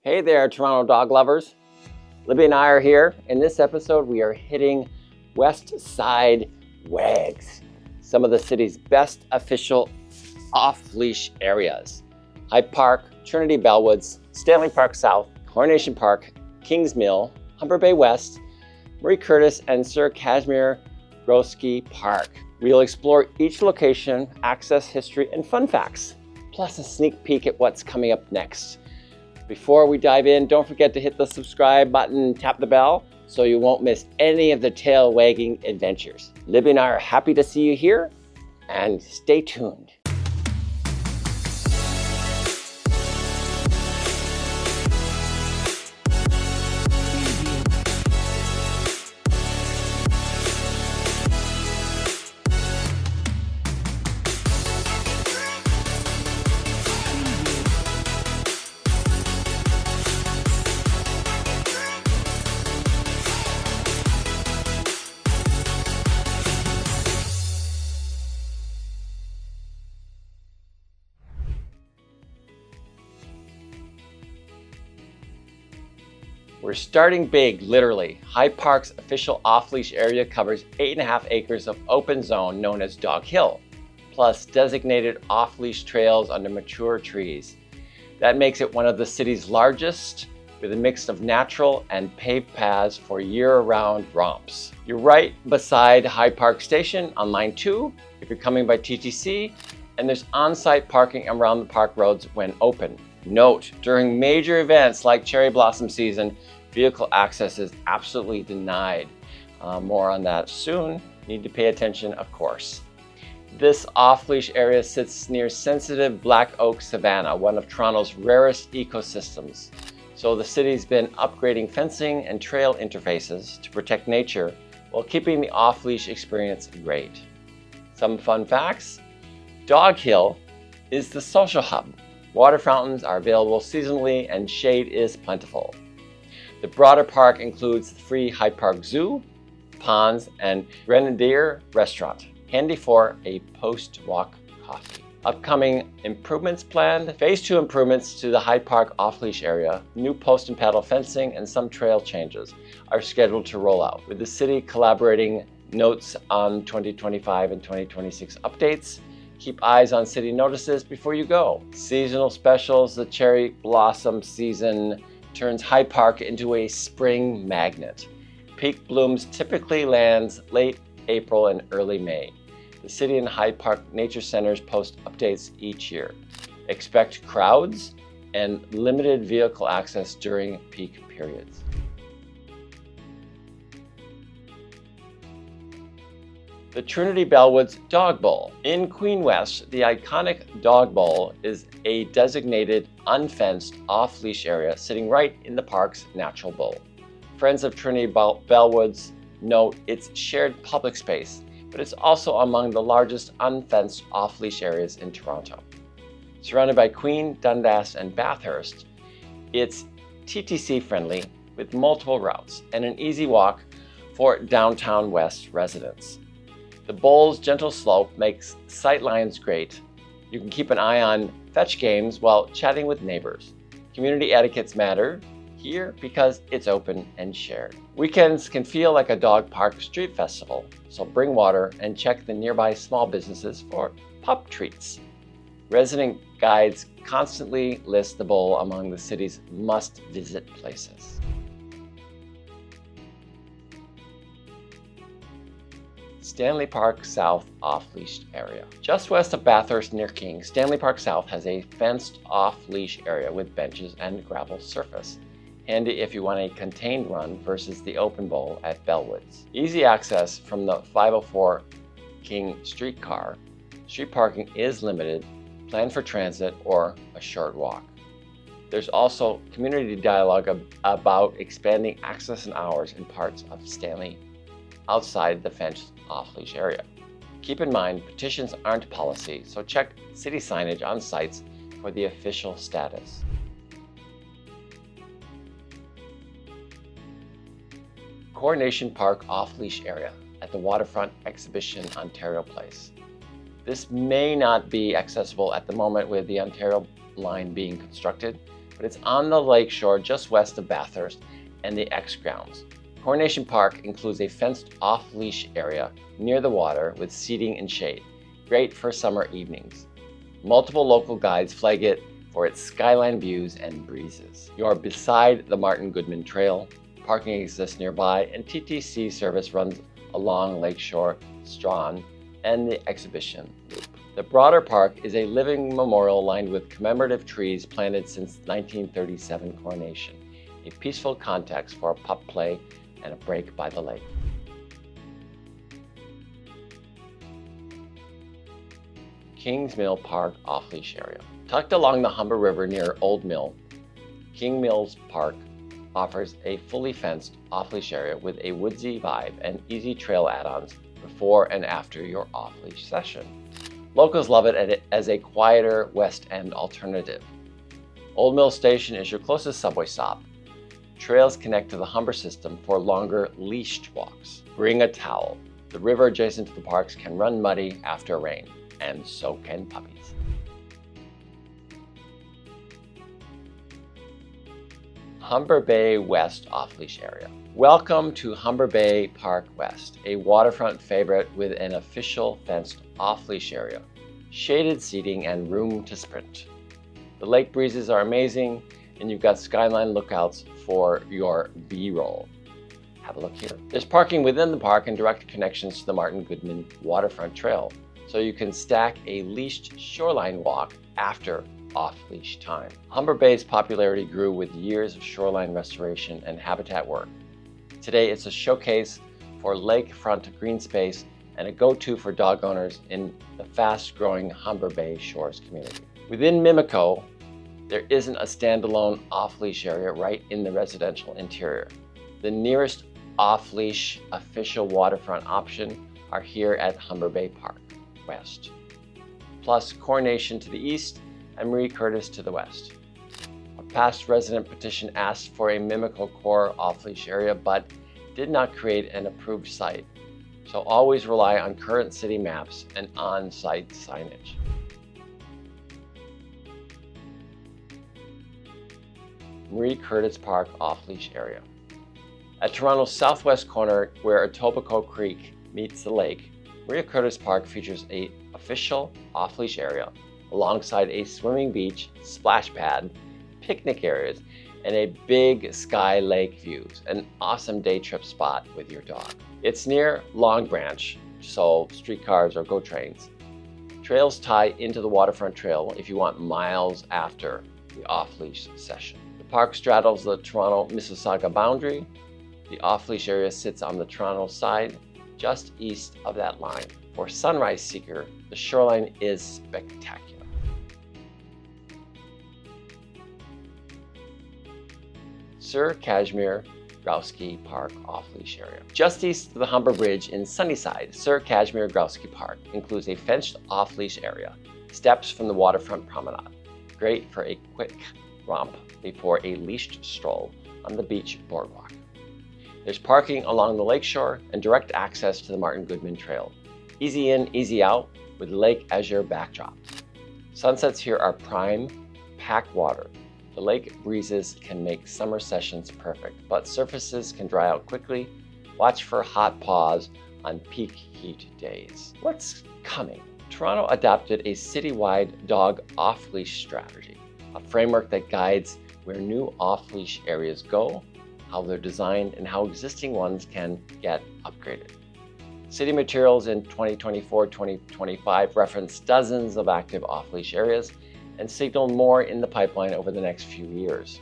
Hey there, Toronto dog lovers. Libby and I are here. In this episode, we are hitting West Side WAGs, some of the city's best official off-leash areas. Hyde Park, Trinity Bellwoods, Stanley Park South, Coronation Park, Kings Mill, Humber Bay West, Marie Curtis, and Sir Casimir Gzowski Park. We'll explore each location, access history, and fun facts, plus a sneak peek at what's coming up next. Before we dive in, don't forget to hit the subscribe button and tap the bell so you won't miss any of the tail wagging adventures. Libby and I are happy to see you here, and stay tuned. We're starting big, literally. Hyde Park's official off-leash area covers 8.5 acres of open zone known as Dog Hill, plus designated off-leash trails under mature trees. That makes it one of the city's largest, with a mix of natural and paved paths for year-round romps. You're right beside Hyde Park Station on Line 2 if you're coming by TTC, and there's on-site parking around the park roads when open. Note, during major events like cherry blossom season, vehicle access is absolutely denied. More on that soon. Need to pay attention, of course. This off-leash area sits near sensitive black oak savanna, one of Toronto's rarest ecosystems. So the city's been upgrading fencing and trail interfaces to protect nature while keeping the off-leash experience great. Some fun facts. Dog Hill is the social hub. Water fountains are available seasonally and shade is plentiful. The broader park includes the free Hyde Park Zoo, ponds, and Grenadier restaurant, handy for a post-walk coffee. Upcoming improvements planned: Phase 2 improvements to the Hyde Park off-leash area, new post and paddle fencing, and some trail changes are scheduled to roll out, with the city collaborating notes on 2025 and 2026 updates. Keep eyes on city notices before you go. Seasonal specials: the cherry blossom season turns Hyde Park into a spring magnet. Peak blooms typically lands late April and early May. The city and Hyde Park nature centers post updates each year. Expect crowds and limited vehicle access during peak periods. The Trinity Bellwoods Dog Bowl. In Queen West, the iconic Dog Bowl is a designated, unfenced, off-leash area sitting right in the park's natural bowl. Friends of Trinity Bellwoods note it's shared public space, but it's also among the largest unfenced off-leash areas in Toronto. Surrounded by Queen, Dundas, and Bathurst, it's TTC friendly with multiple routes and an easy walk for downtown West residents. The bowl's gentle slope makes sightlines great. You can keep an eye on fetch games while chatting with neighbors. Community etiquettes matter here because it's open and shared. Weekends can feel like a dog park street festival, so bring water and check the nearby small businesses for pup treats. Resident guides constantly list the bowl among the city's must-visit places. Stanley Park South off-leash area. Just west of Bathurst near King, Stanley Park South has a fenced off-leash area with benches and gravel surface. Handy if you want a contained run versus the open bowl at Bellwoods. Easy access from the 504 King streetcar. Street parking is limited. Plan for transit or a short walk. There's also community dialogue about expanding access and hours in parts of Stanley outside the fenced off-leash area. Keep in mind, petitions aren't policy, so check city signage on sites for the official status. Coronation Park off-leash area at the Waterfront Exhibition Ontario Place. This may not be accessible at the moment with the Ontario line being constructed, but it's on the lakeshore just west of Bathurst and the X grounds. Coronation Park includes a fenced off-leash area near the water with seating and shade, great for summer evenings. Multiple local guides flag it for its skyline views and breezes. You're beside the Martin Goodman Trail, parking exists nearby, and TTC service runs along Lakeshore, Strachan, and the exhibition loop. The broader park is a living memorial lined with commemorative trees planted since 1937 coronation, a peaceful context for a pup play and a break by the lake. Kings Mill Park off-leash area. Tucked along the Humber River near Old Mill, King Mills Park offers a fully fenced off-leash area with a woodsy vibe and easy trail add-ons before and after your off-leash session. Locals love it as a quieter West End alternative. Old Mill Station is your closest subway stop. Trails connect to the Humber system for longer leashed walks. Bring a towel. The river adjacent to the parks can run muddy after rain, and so can puppies. Humber Bay West off-leash area. Welcome to Humber Bay Park West, a waterfront favorite with an official fenced off-leash area, shaded seating, and room to sprint. The lake breezes are amazing, and you've got skyline lookouts for your B-roll. Have a look here. There's parking within the park and direct connections to the Martin Goodman Waterfront Trail, so you can stack a leashed shoreline walk after off-leash time. Humber Bay's popularity grew with years of shoreline restoration and habitat work. Today, it's a showcase for lakefront green space and a go-to for dog owners in the fast-growing Humber Bay Shores community. Within Mimico, there isn't a standalone off-leash area right in the residential interior. The nearest off-leash official waterfront option are here at Humber Bay Park West, plus Coronation to the east and Marie Curtis to the west. A past resident petition asked for a Mimico core off-leash area, but did not create an approved site, so always rely on current city maps and on-site signage. Marie Curtis Park off-leash area. At Toronto's southwest corner, where Etobicoke Creek meets the lake, Marie Curtis Park features an official off-leash area alongside a swimming beach, splash pad, picnic areas, and a big sky lake views, an awesome day trip spot with your dog. It's near Long Branch, so streetcars or GO trains. Trails tie into the waterfront trail if you want miles after the off-leash session. The park straddles the Toronto-Mississauga boundary. The off-leash area sits on the Toronto side, just east of that line. For sunrise seeker, the shoreline is spectacular. Sir Casimir Gzowski Park off-leash area. Just east of the Humber Bridge in Sunnyside, Sir Casimir Gzowski Park includes a fenced off-leash area, steps from the waterfront promenade. Great for a quick romp before a leashed stroll on the beach boardwalk. There's parking along the lakeshore and direct access to the Martin Goodman Trail. Easy in, easy out with lake as your backdrop. Sunsets here are prime, packed water. The lake breezes can make summer sessions perfect, but surfaces can dry out quickly. Watch for hot paws on peak heat days. What's coming? Toronto adopted a citywide dog off-leash strategy, a framework that guides where new off-leash areas go, how they're designed, and how existing ones can get upgraded. City materials in 2024-2025 reference dozens of active off-leash areas and signal more in the pipeline over the next few years.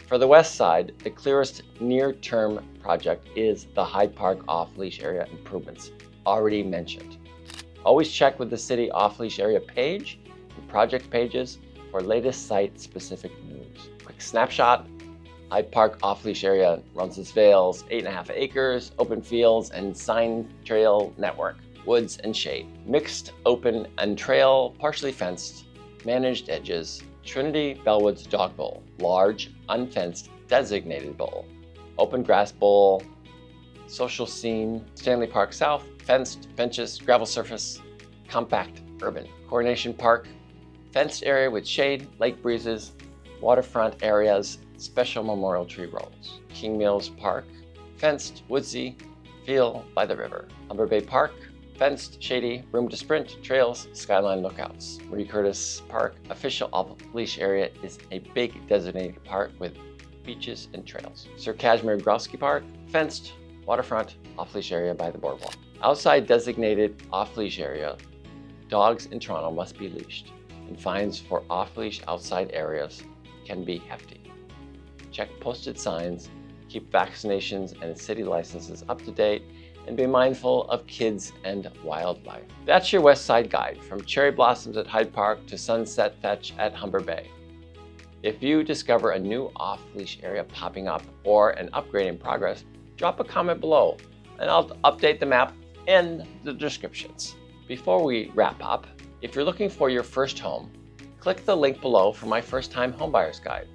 For the west side, the clearest near-term project is the Hyde Park off-leash area improvements, already mentioned. Always check with the city off-leash area page and project pages for latest site-specific news. Quick snapshot: Hyde Park off-leash area runs its Vales, 8.5 acres, open fields, and sign trail network, woods and shade. Mixed open and trail, partially fenced, managed edges. Trinity Bellwoods Dog Bowl, large, unfenced, designated bowl. Open grass bowl, social scene. Stanley Park South, fenced, benches, gravel surface, compact, urban. Coronation Park, fenced area with shade, lake breezes, Waterfront areas, special memorial tree rows. King Mills Park, fenced, woodsy, feel by the river. Humber Bay Park, fenced, shady, room to sprint, trails, skyline lookouts. Marie Curtis Park, official off-leash area, is a big designated park with beaches and trails. Sir Casimir Gzowski Park, fenced, waterfront, off-leash area by the boardwalk. Outside designated off-leash area, dogs in Toronto must be leashed, and fines for off-leash outside areas can be hefty. Check posted signs, keep vaccinations and city licenses up to date, and be mindful of kids and wildlife. That's your West Side Guide, from cherry blossoms at Hyde Park to sunset fetch at Humber Bay. If you discover a new off-leash area popping up or an upgrade in progress, drop a comment below, and I'll update the map in the descriptions. Before we wrap up, if you're looking for your first home, click the link below for my first-time homebuyer's guide.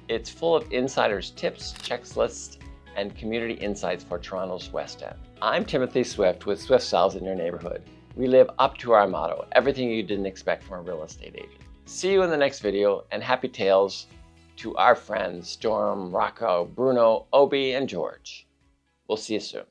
It's full of insiders' tips, checklists, and community insights for Toronto's West End. I'm Timothy Swift with Swift Styles in your neighborhood. We live up to our motto, everything you didn't expect from a real estate agent. See you in the next video, and happy tales to our friends Storm, Rocco, Bruno, Obi, and George. We'll see you soon.